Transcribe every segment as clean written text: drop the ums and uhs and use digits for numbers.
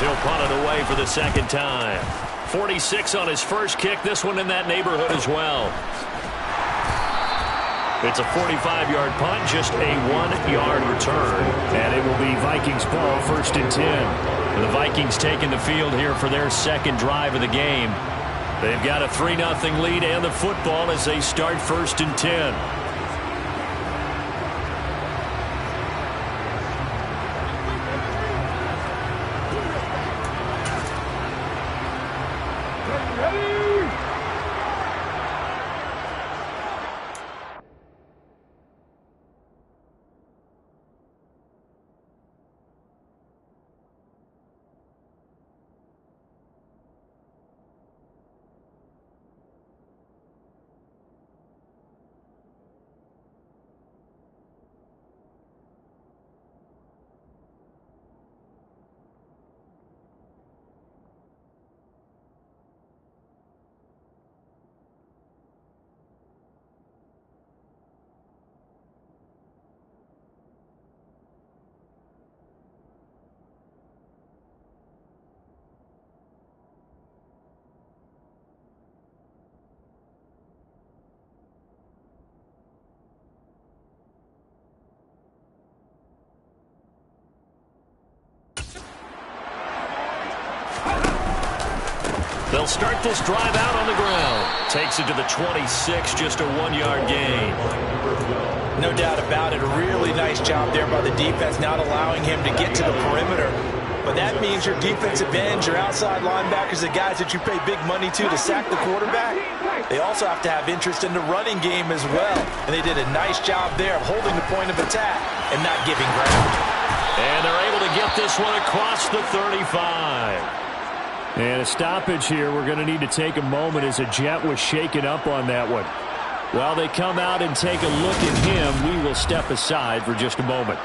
he'll punt it away for the second time. 46 on his first kick. This one in that neighborhood as well. It's a 45-yard punt, just a 1-yard return. And it will be Vikings ball, 1st and 10. The Vikings taking the field here for their second drive of the game. They've got a 3-0 lead and the football as they start 1st and 10. They'll start this drive out on the ground. Takes it to the 26, just a 1-yard gain. No doubt about it. A really nice job there by the defense, not allowing him to get to the perimeter. But that means your defensive ends, your outside linebackers, the guys that you pay big money to sack the quarterback, they also have to have interest in the running game as well. And they did a nice job there of holding the point of attack and not giving ground. And they're able to get this one across the 35. And a stoppage here. We're going to need to take a moment as a Jet was shaken up on that one. While they come out and take a look at him, we will step aside for just a moment.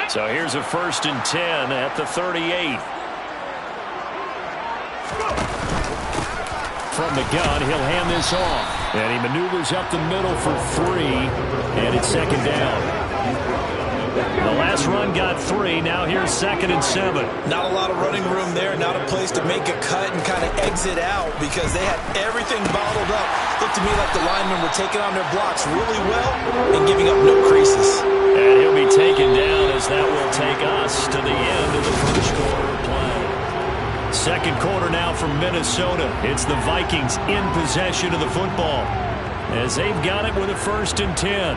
So here's a 1st and 10 at the 38. From the gun, he'll hand this off. And he maneuvers up the middle for 3. And it's 2nd down. The last run got 3. Now here's 2nd and 7. Not a lot of running room there. Not a place to make a cut and kind of exit out because they had everything bottled up. Looked to me like the linemen were taking on their blocks really well and giving up no creases. And he'll be taken down as that will take us to the end of the first quarter of play. Second quarter now from Minnesota. It's the Vikings in possession of the football as they've got it with a 1st and 10.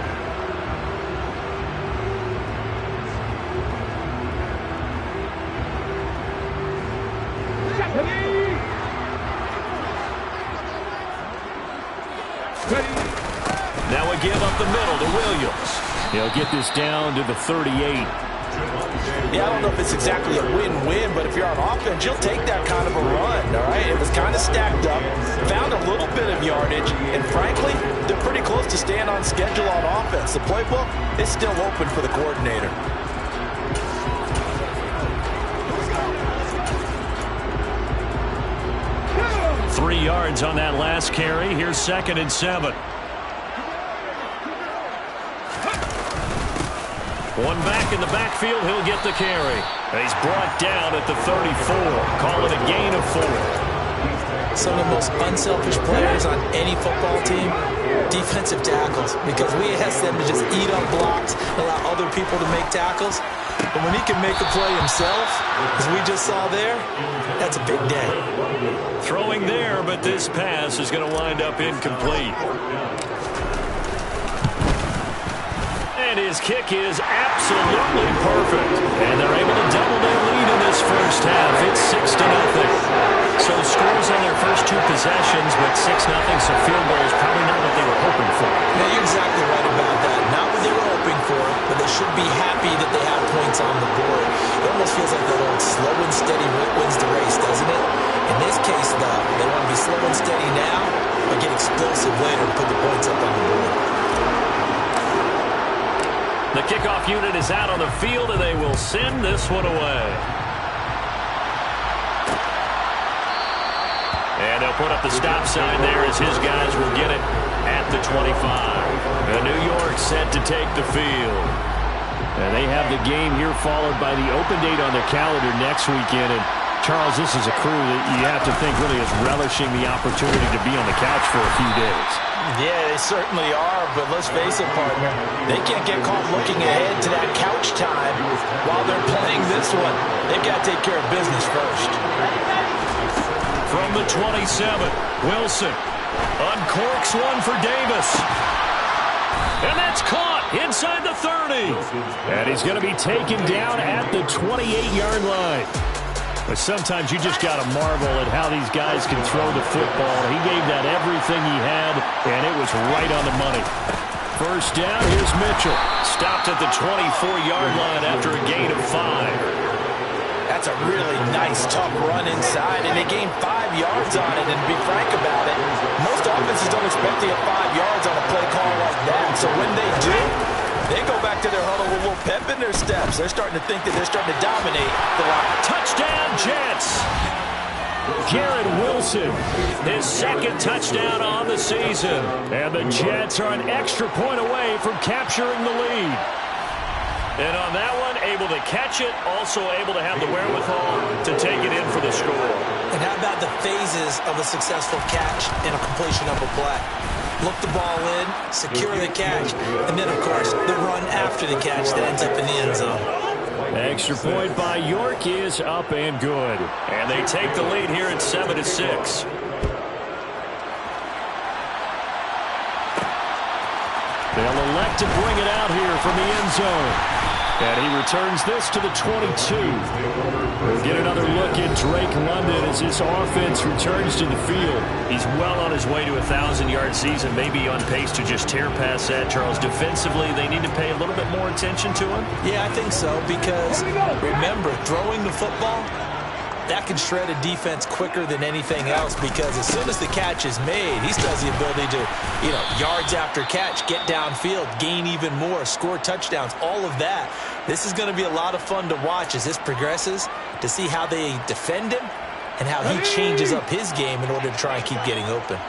Now a give up the middle to Williams. He'll get this down to the 38. Yeah, I don't know if it's exactly a win-win, but if you're on offense, you'll take that kind of a run, all right? It was kind of stacked up, found a little bit of yardage, and frankly, they're pretty close to staying on schedule on offense. The playbook is still open for the coordinator. Three yards on that last carry. Here's 2nd and 7. One back in the backfield, he'll get the carry. He's brought down at the 34. Call it a gain of 4. Some of the most unselfish players on any football team, defensive tackles, because we ask them to just eat up blocks, allow other people to make tackles. But when he can make a play himself, as we just saw there, that's a big day. Throwing there, but this pass is going to wind up incomplete. And his kick is absolutely perfect. And they're able to double their lead in this first half. It's 6-0. So scores on their first 2 possessions, but 6-0, so field goal is probably not what they were hoping for. Yeah, you're exactly right about that. Not what they were hoping for, but they should be happy that they have points on the board. It almost feels like that old slow and steady wins the race, doesn't it? In this case, though, they want to be slow and steady now, but get explosive later and put the points up on the board. The kickoff unit is out on the field, and they will send this one away. They'll put up the stop sign there as his guys will get it at the 25. And New York set to take the field. And they have the game here followed by the open date on their calendar next weekend. And Charles, this is a crew that you have to think really is relishing the opportunity to be on the couch for a few days. Yeah, they certainly are, but let's face it, partner. They can't get caught looking ahead to that couch time while they're playing this one. They've got to take care of business first. From the 27, Wilson uncorks one for Davis. And that's caught inside the 30. And he's going to be taken down at the 28-yard line. But sometimes you just got to marvel at how these guys can throw the football. He gave that everything he had, and it was right on the money. First down, here's Mitchell. Stopped at the 24-yard line after a gain of 5. That's a really nice, tough run inside, and they gained 5 yards on it. And to be frank about it, most offenses don't expect to get 5 yards on a play call like that. So when they do, they go back to their huddle with a little pep in their steps. They're starting to think that they're starting to dominate the line. Touchdown, Jets! Garrett Wilson, his second touchdown on the season. And the Jets are an extra point away from capturing the lead. And on that one, able to catch it, also able to have the wherewithal to take it in for the score. And how about the phases of a successful catch and a completion of a play? Look the ball in, secure the catch, and then, of course, the run after the catch that ends up in the end zone. Extra point by York is up and good. And they take the lead here at 7-6. They'll elect to bring it out here from the end zone. And he returns this to the 22. We'll get another look at Drake London as this offense returns to the field. He's well on his way to a 1,000-yard season, maybe on pace to just tear past that. Charles, defensively, they need to pay a little bit more attention to him? Yeah, I think so, because remember, throwing the football, that can shred a defense quicker than anything else, because as soon as the catch is made, he still has the ability to, yards after catch, get downfield, gain even more, score touchdowns, all of that. This is going to be a lot of fun to watch as this progresses, to see how they defend him and how he changes up his game in order to try and keep getting open.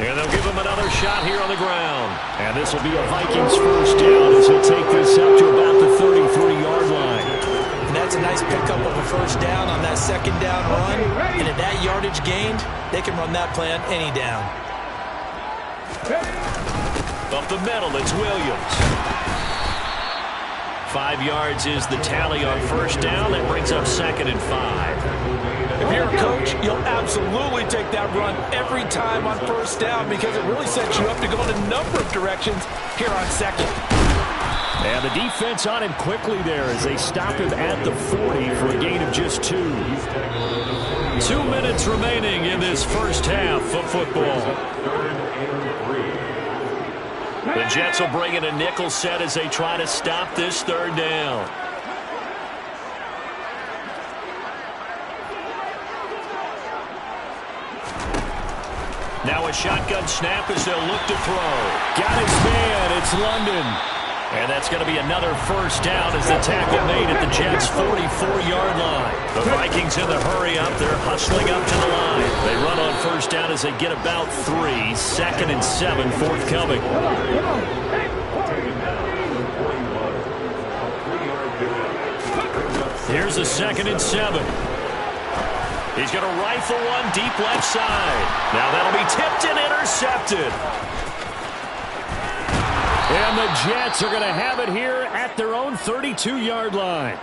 And they'll give him another shot here on the ground. And this will be a Vikings first down as he'll take this up to about the 33-yard line. And that's a nice pickup of a first down on that second down run. And at that yardage gained, they can run that play on any down. Up the middle, it's Williams. 5 yards is the tally on first down. That brings up 2nd and 5. If you're a coach, you'll absolutely take that run every time on first down because it really sets you up to go in a number of directions here on second. And the defense on him quickly there as they stop him at the 40 for a gain of just 2. 2 minutes remaining in this first half of football. The Jets will bring in a nickel set as they try to stop this third down. Now a shotgun snap as they'll look to throw. Got his man. It's London. And that's going to be another first down as the tackle made at the Jets' 44-yard line. The Vikings in the hurry up. They're hustling up to the line. They run on first down as they get about 3. 2nd and 7 forthcoming. Here's a 2nd and 7. He's going to rifle one deep left side. Now that'll be tipped and intercepted. And the Jets are going to have it here at their own 32-yard line.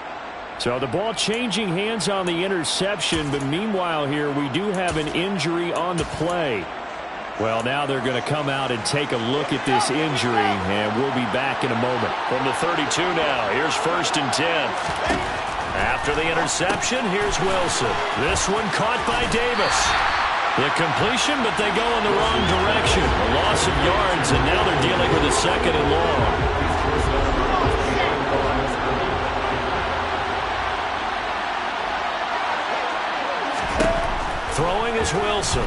So the ball changing hands on the interception, but meanwhile here we do have an injury on the play. Well, now they're going to come out and take a look at this injury, and we'll be back in a moment. From the 32 now, here's 1st and 10. After the interception, here's Wilson. This one caught by Davis. The completion, but they go in the wrong direction. A loss of yards, and now they're dealing with a 2nd and long. Throwing is Wilson.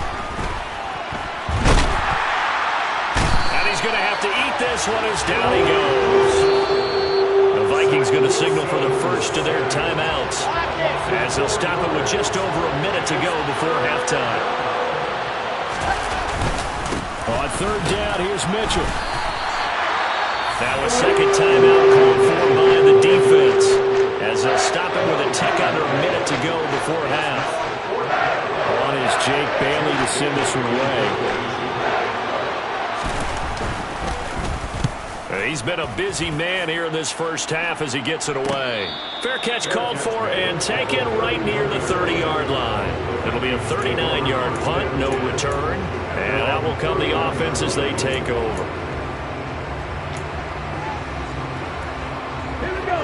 And he's going to have to eat this one as down he goes. The Vikings going to signal for the first of their timeouts, as they'll stop it with just over a minute to go before halftime. On third down, here's Mitchell. Now a second timeout called for by the defense, as they'll stop it with a tick under a minute to go before half. On is Jake Bailey to send this one away. He's been a busy man here in this first half as he gets it away. Fair catch called for and taken right near the 30-yard line. It'll be a 39-yard punt, no return. And out will come the offense as they take over. Here we go.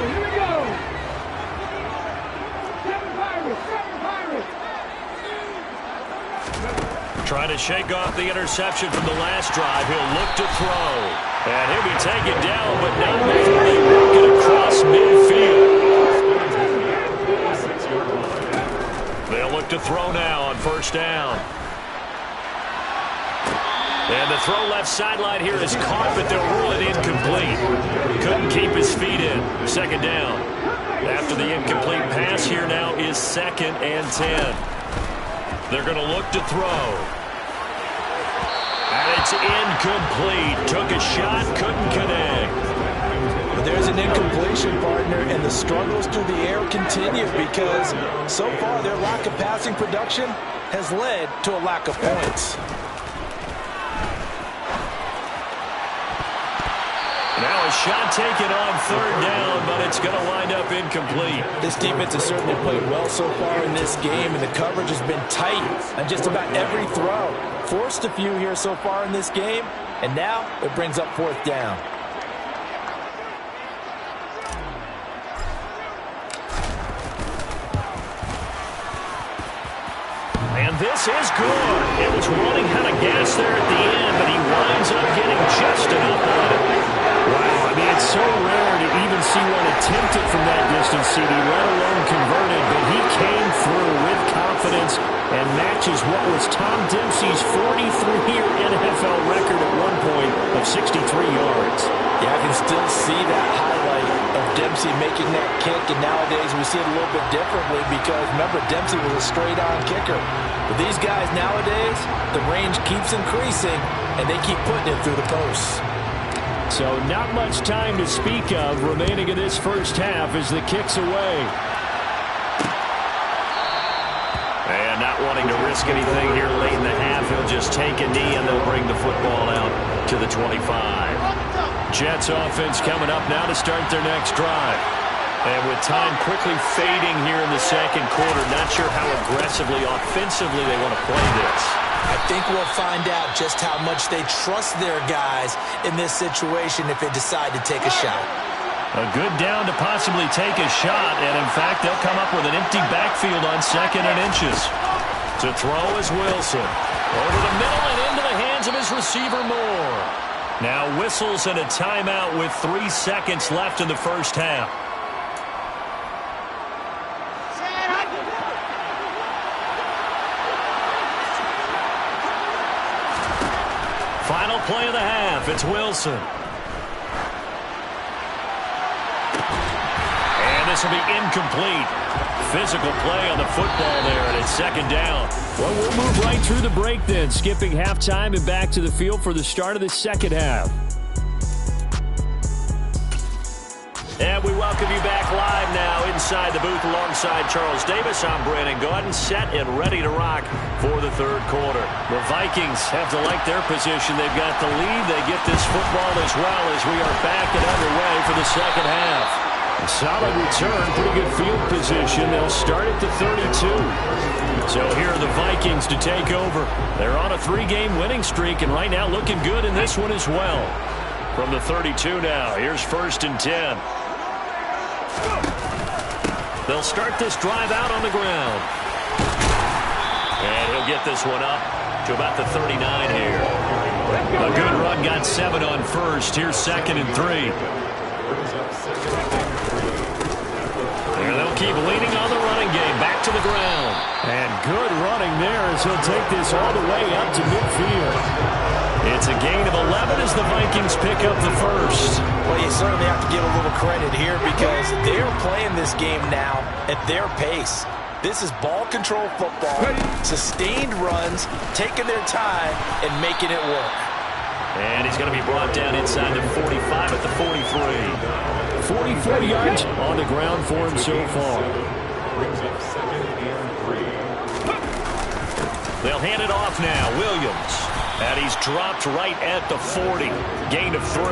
Trying to shake off the interception from the last drive. He'll look to throw. And he'll be taken down, but not before they work it across midfield. They'll look to throw now on first down. And the throw left sideline here is caught, but they'll rule it incomplete. Couldn't keep his feet in. Second down. After the incomplete pass, here now is 2nd and 10. They're going to look to throw. And it's incomplete. Took a shot, couldn't connect. But there's an incompletion, partner, and the struggles through the air continue because so far their lack of passing production has led to a lack of points. Now a shot taken on third down, but it's going to wind up incomplete. This defense has certainly played well so far in this game, and the coverage has been tight on just about every throw. Forced a few here so far in this game, and now it brings up 4th down. And this is good. It was running out of gas there at the end, but he winds up getting just enough on it. Wow, I mean, it's so rare to even see one attempted from that distance, CD, let alone converted, but he came through with confidence and matches what was Tom Dempsey's 43-year NFL record at one point of 63 yards. Yeah, I can still see that highlight of Dempsey making that kick, and nowadays we see it a little bit differently because, remember, Dempsey was a straight-on kicker. But these guys nowadays, the range keeps increasing, and they keep putting it through the posts. So not much time to speak of remaining in this first half as the kick's away. And not wanting to risk anything here late in the half, he'll just take a knee and they'll bring the football out to the 25. Jets offense coming up now to start their next drive. And with time quickly fading here in the second quarter, not sure how aggressively, offensively they want to play this. I think we'll find out just how much they trust their guys in this situation if they decide to take a shot. A good down to possibly take a shot, and in fact, they'll come up with an empty backfield on 2nd and inches. To throw is Wilson. Over the middle and into the hands of his receiver, Moore. Now whistles and a timeout with 3 seconds left in the first half. Final play of the half. It's Wilson. And this will be incomplete. Physical play on the football there, and it's 2nd down. Well, we'll move right through the break then, skipping halftime and back to the field for the start of the second half. And we welcome you back live now inside the booth alongside Charles Davis. I'm Brandon Gaudin, set and ready to rock for the third quarter. The Vikings have to like their position. They've got the lead. They get this football as well as we are back and underway for the second half. A solid return, pretty good field position. They'll start at the 32. So here are the Vikings to take over. They're on a 3-game winning streak, and right now looking good in this one as well. From the 32 now, here's 1st and 10. They'll start this drive out on the ground. And he'll get this one up to about the 39 here. A good run, got 7 on first. Here's 2nd and 3. And they'll keep leaning on the running game. Back to the ground. And good running there as he'll take this all the way up to midfield. It's a gain of 11 as the Vikings pick up the first. Well, you certainly have to give a little credit here because they are playing this game now at their pace. This is ball control football, sustained runs, taking their time, and making it work. And he's going to be brought down inside the 45 at the 43. 44 yards on the ground for him so far. They'll hand it off now. Williams. And he's dropped right at the 40. Gain of 3.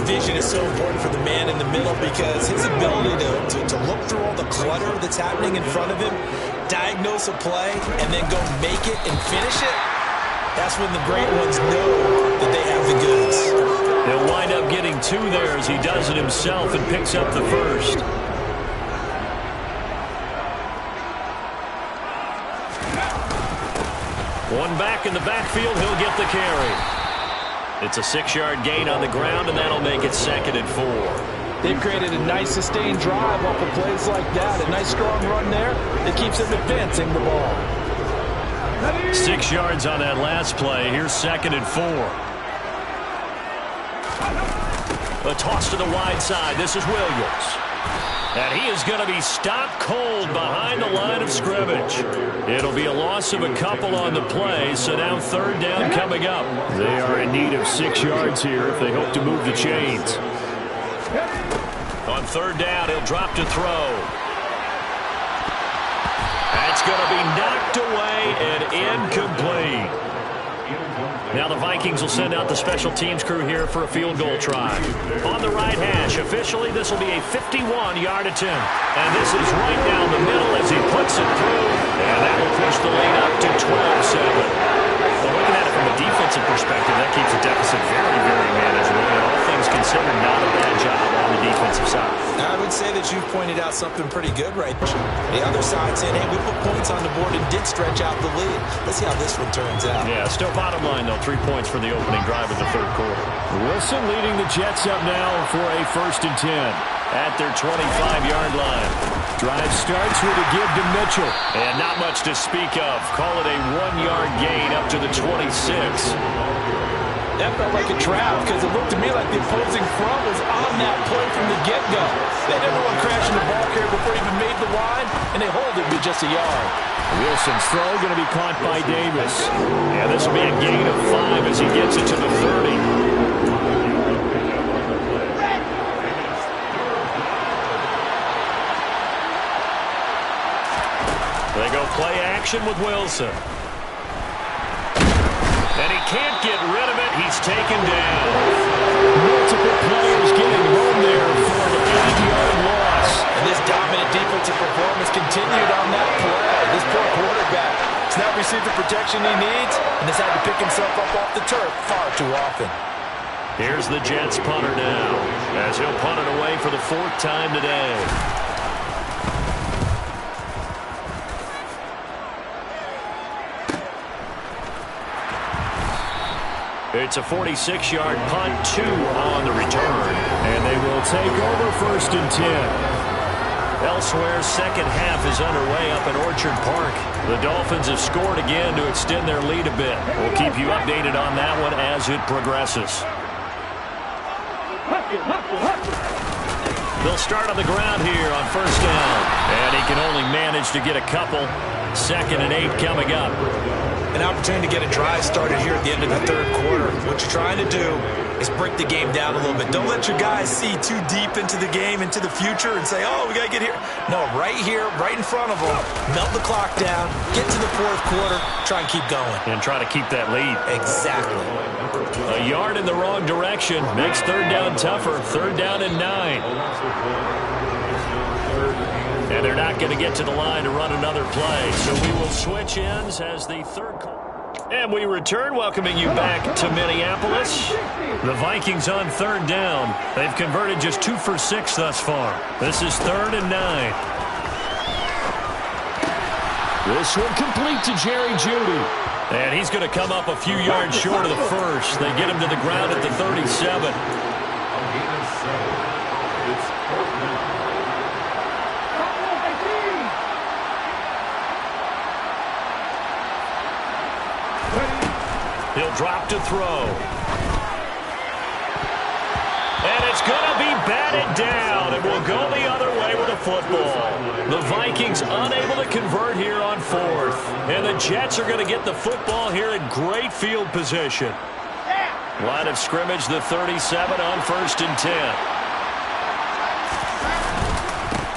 Vision is so important for the man in the middle because his ability to look through all the clutter that's happening in front of him, diagnose a play, and then go make it and finish it, that's when the great ones know that they have the goods. He'll wind up getting 2 there as he does it himself and picks up the first. One back in the backfield, he'll get the carry. It's a 6-yard gain on the ground, and that'll make it 2nd and 4. They've created a nice sustained drive off of plays like that. A nice strong run there that keeps them advancing the ball. 6 yards on that last play. Here's 2nd and 4. A toss to the wide side. This is Williams. And he is going to be stopped cold behind the line of scrimmage. It'll be a loss of a couple on the play, so now 3rd down coming up. They are in need of 6 yards here if they hope to move the chains. On 3rd down, he'll drop to throw. That's going to be knocked away and incomplete. Now the Vikings will send out the special teams crew here for a field goal try. On the right hash, officially this will be a 51-yard attempt. And this is right down the middle as he puts it through. And that will push the lead up to 12-7. Well, looking at it from a defensive perspective, that keeps the deficit very, very manageable. And all things considered, not a bad job on the defensive side. I would say that you've pointed out something pretty good right there. The other side saying, hey, we put points on the board and did stretch out the lead. Let's see how this one turns out. Yeah, still bottom line, though, 3 points for the opening drive of the 3rd quarter. Wilson leading the Jets up now for a 1st and 10. At their 25-yard line. Drive starts with a give to Mitchell. And not much to speak of. Call it a 1-yard gain up to the 26. That felt like a trap because it looked to me like the opposing front was on that play from the get-go. They had everyone crashing the ball carrier before he even made the line, and they hold it with just a yard. Wilson's throw going to be caught by Davis. Yeah, this will be a gain of 5 as he gets it to the 30. They go play action with Wilson. And he can't get rid of it. He's taken down. Multiple players getting home there for an 8-yard loss. And this dominant defensive performance continued on that play. This poor quarterback has not received the protection he needs and has had to pick himself up off the turf far too often. Here's the Jets punter now as he'll punt it away for the 4th time today. It's a 46-yard punt, 2 on the return. And they will take over 1st and 10. Elsewhere, second half is underway up at Orchard Park. The Dolphins have scored again to extend their lead a bit. We'll keep you updated on that one as it progresses. They'll start on the ground here on 1st down. And he can only manage to get a couple. 2nd and 8 coming up. An opportunity to get a drive started here at the end of the 3rd quarter. What you're trying to do is break the game down a little bit. Don't let your guys see too deep into the game, into the future, and say, oh, we got to get here. No, right here, right in front of them, melt the clock down, get to the 4th quarter, try and keep going. And try to keep that lead. Exactly. A yard in the wrong direction makes 3rd down tougher. 3rd down and 9. And they're not going to get to the line to run another play. So we will switch ends as the 3rd quarter. And we return, welcoming you back to Minneapolis. The Vikings on 3rd down. They've converted just 2 for 6 thus far. This is 3rd and 9. This one complete to Jerry Jeudy. And he's going to come up a few yards short of the first. They get him to the ground at the 37. He'll drop to throw. And it's going to be batted down. It will go the other way with a football. The Vikings unable to convert here on fourth. And the Jets are going to get the football here in great field position. Line of scrimmage, the 37 on 1st and 10.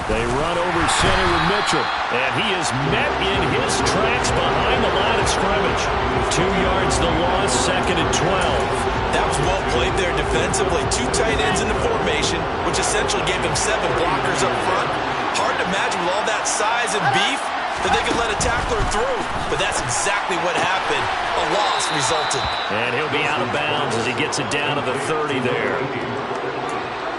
They run over center with Mitchell. And he is met in his tracks behind the line of scrimmage. 2 yards the loss, 2nd and 12. That was well played there defensively. 2 tight ends in the formation, which essentially gave him 7 blockers up front. Hard to imagine with all that size and beef that they could let a tackler through. But that's exactly what happened. A loss resulted. And he'll be out of bounds as he gets it down to the 30 there.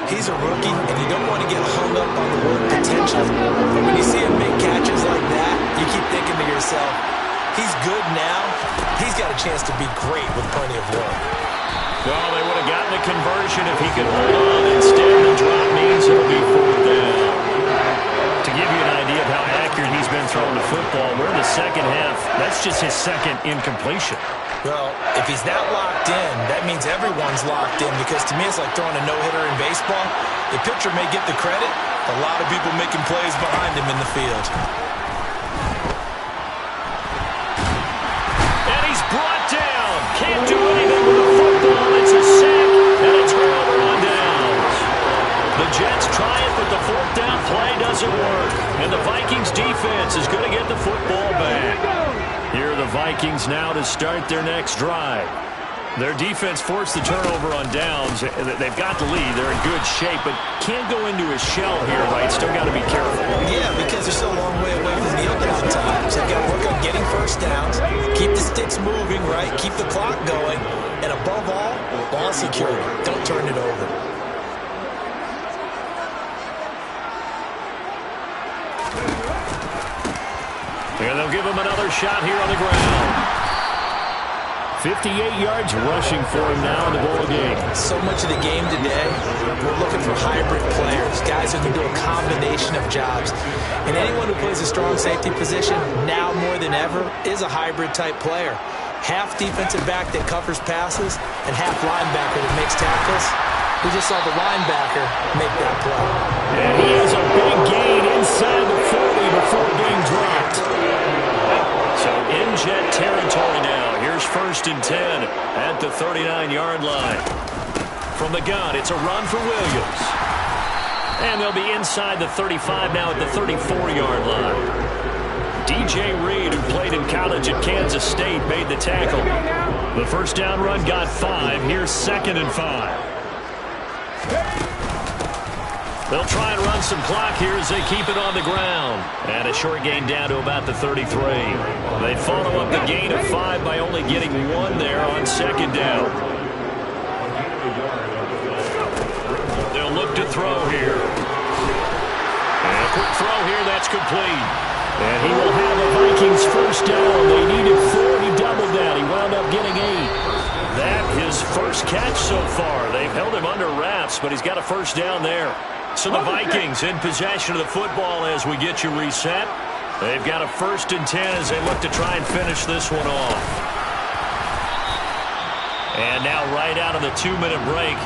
He's a rookie, and you don't want to get hung up on the word potential. But when you see him make catches like that, you keep thinking to yourself, he's good now. He's got a chance to be great with plenty of room. Well, they would have gotten the conversion if he could hold on. Instead, the drop means it'll be 4th down. To give you an idea of how accurate he's been throwing the football, we're in the second half. That's just his 2nd incompletion. Well, if he's that locked in, that means everyone's locked in, because to me it's like throwing a no-hitter in baseball. The pitcher may get the credit, a lot of people making plays behind him in the field. And he's brought down. Can't do anything with the football. It's a sack and a turnover on downs. The Jets try it, but the 4th down play doesn't work. And the Vikings defense is going to get the football back. Here are the Vikings now to start their next drive. Their defense forced the turnover on downs. They've got the lead. They're in good shape, but can't go into a shell here, right? Still got to be careful. Yeah, because they're still a long way away from the open times. They've got to work on getting first downs, keep the sticks moving, right? Keep the clock going. And above all, ball security. Don't turn it over. And they'll give him another shot here on the ground. 58 yards rushing for him now in the ball game. So much of the game today, we're looking for hybrid players, guys who can do a combination of jobs. And anyone who plays a strong safety position, now more than ever, is a hybrid type player. Half defensive back that covers passes and half linebacker that makes tackles. We just saw the linebacker make that play. And he has a big gain inside the 40 before being dropped. So in Jet territory now. Here's 1st and 10 at the 39-yard line. From the gun, it's a run for Williams. And they'll be inside the 35 now at the 34-yard line. DJ Reed, who played in college at Kansas State, made the tackle. The first down run got 5. Here's 2nd and 5. They'll try and run some clock here as they keep it on the ground. And a short gain down to about the 33. They follow up the gain of 5 by only getting 1 there on 2nd down. They'll look to throw here. And a quick throw here, that's complete. And he will have a Vikings first down. They needed 4. He doubled that. He wound up getting 8. That his first catch so far. They've held him under wraps, but he's got a first down there. So the Vikings in possession of the football as we get you reset. They've got a 1st and 10 as they look to try and finish this one off. And now right out of the 2-minute break,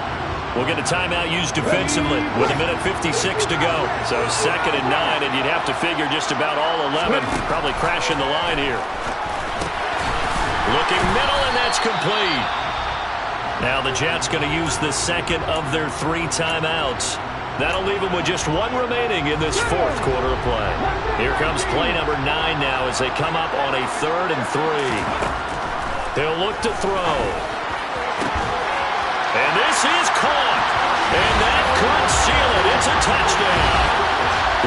we'll get a timeout used defensively with 1:56 to go. So 2nd and 9, and you'd have to figure just about all 11 probably crashing the line here. Looking middle, and that's complete. Now the Jets going to use the 2nd of their 3 timeouts. That'll leave them with just 1 remaining in this 4th quarter of play. Here comes play number 9 now as they come up on a 3rd and 3. They'll look to throw. And this is caught. And that could seal it. It's a touchdown.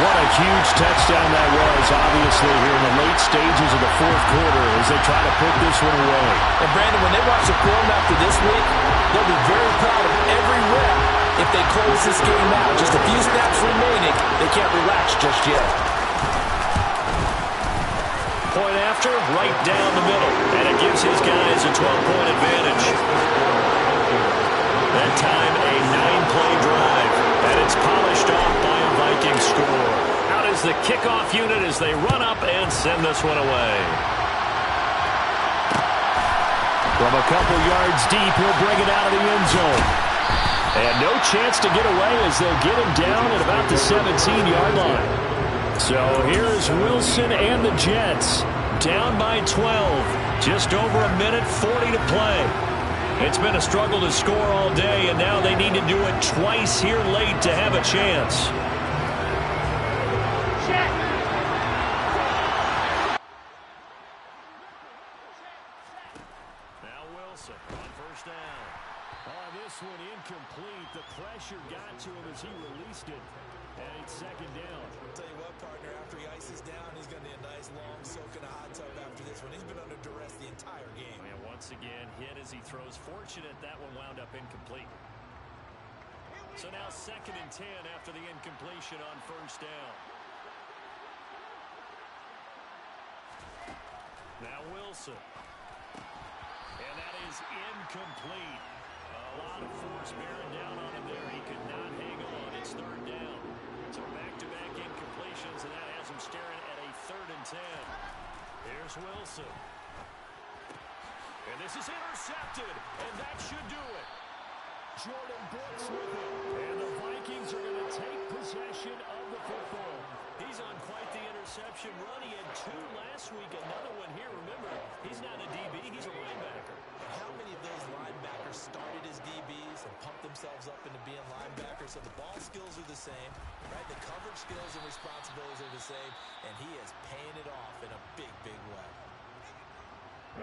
What a huge touchdown that was, obviously, here in the late stages of the 4th quarter as they try to put this one away. And, Brandon, when they watch the film after this week, they'll be very proud of every rep if they close this game out. Just a few snaps remaining. They can't relax just yet. Point after, right down the middle. And it gives his guys a 12-point advantage. That time, a 9-play drive. And it's polished off by a Viking score. Out is the kickoff unit as they run up and send this one away. From a couple yards deep, he'll bring it out of the end zone. And no chance to get away as they'll get him down at about the 17-yard line. So here's Wilson and the Jets down by 12. Just over a minute, 40 to play. It's been a struggle to score all day, and now they need to do it twice here late to have a chance. Now Wilson on first down. Oh, this one incomplete. The pressure got to him as he released it. And it's second down. I'll tell you what, partner, after he ices down, he's going to need a nice long soak in a hot tub after this one. He's been under duress the entire game. And once again, hit as he throws. Fortunate that one wound up incomplete. So now 2nd and 10 after the incompletion on first down. Now Wilson. And that is incomplete. A lot of force bearing down on him there. He could not hang on. It's 3rd down. So back-to-back incompletions, and that has him staring at a 3rd and 10. Here's Wilson. And this is intercepted, and that should do it. Jordan Brooks with it. And the Vikings are going to take possession of the football. He's on quite the interception run. He had 2 last week, another one here. Remember, he's not a DB, he's a linebacker. How many of those linebackers started as DBs and pumped themselves up into being linebackers? So the ball skills are the same, right? The coverage skills and responsibilities are the same, and he is paying it off in a big, big way.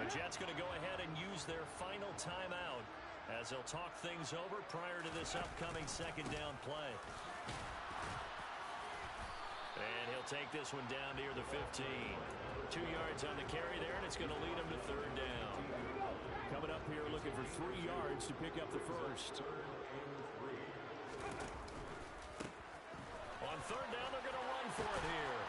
The Jets going to go ahead and use their final timeout as they'll talk things over prior to this upcoming 2nd down play. And he'll take this one down near the 15. 2 yards on the carry there, and it's going to lead him to 3rd down. Coming up here looking for 3 yards to pick up the first. On 3rd down, they're going to run for it here.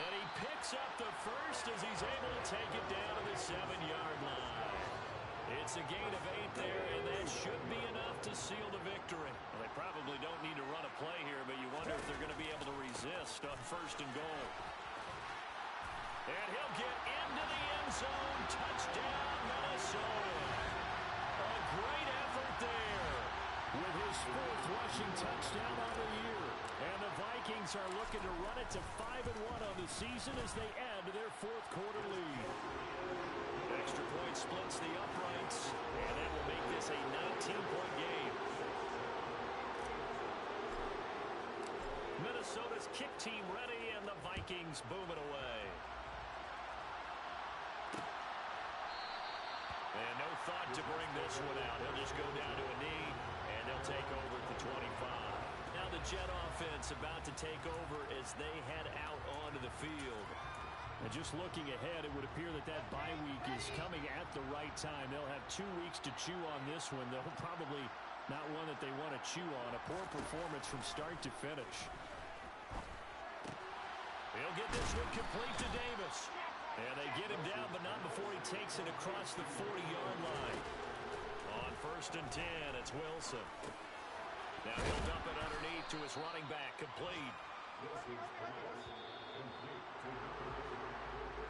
And he picks up the first as he's able to take it down to the 7-yard line. It's a gain of 8 there, and that should be enough to seal the victory. Well, they probably don't need to run a play here, but you wonder if they're going to be able to resist on 1st and goal. And he'll get into the end zone. Touchdown, Minnesota. A great effort there with his 4th rushing touchdown on the year. And the Vikings are looking to run it to 5-1 on the season as they add to their 4th quarter lead. Extra point splits the uprights, and that will make this a 19-point game. Minnesota's kick team ready, and the Vikings boom it away. And no thought to bring this one out. He'll just go down to a knee, and they'll take over at the 25. Now the Jet offense about to take over as they head out onto the field. And just looking ahead, it would appear that that bye week is coming at the right time. They'll have 2 weeks to chew on this one. They'll probably not one that they want to chew on. A poor performance from start to finish. He'll get this one complete to Davis. And they get him down, but not before he takes it across the 40-yard line. On 1st and 10, it's Wilson. Now he'll dump it underneath to his running back, complete.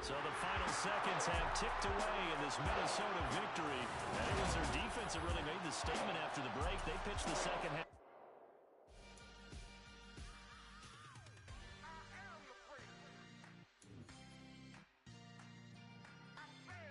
So the final seconds have ticked away in this Minnesota victory. And it was their defense that really made the statement after the break. They pitched the second half.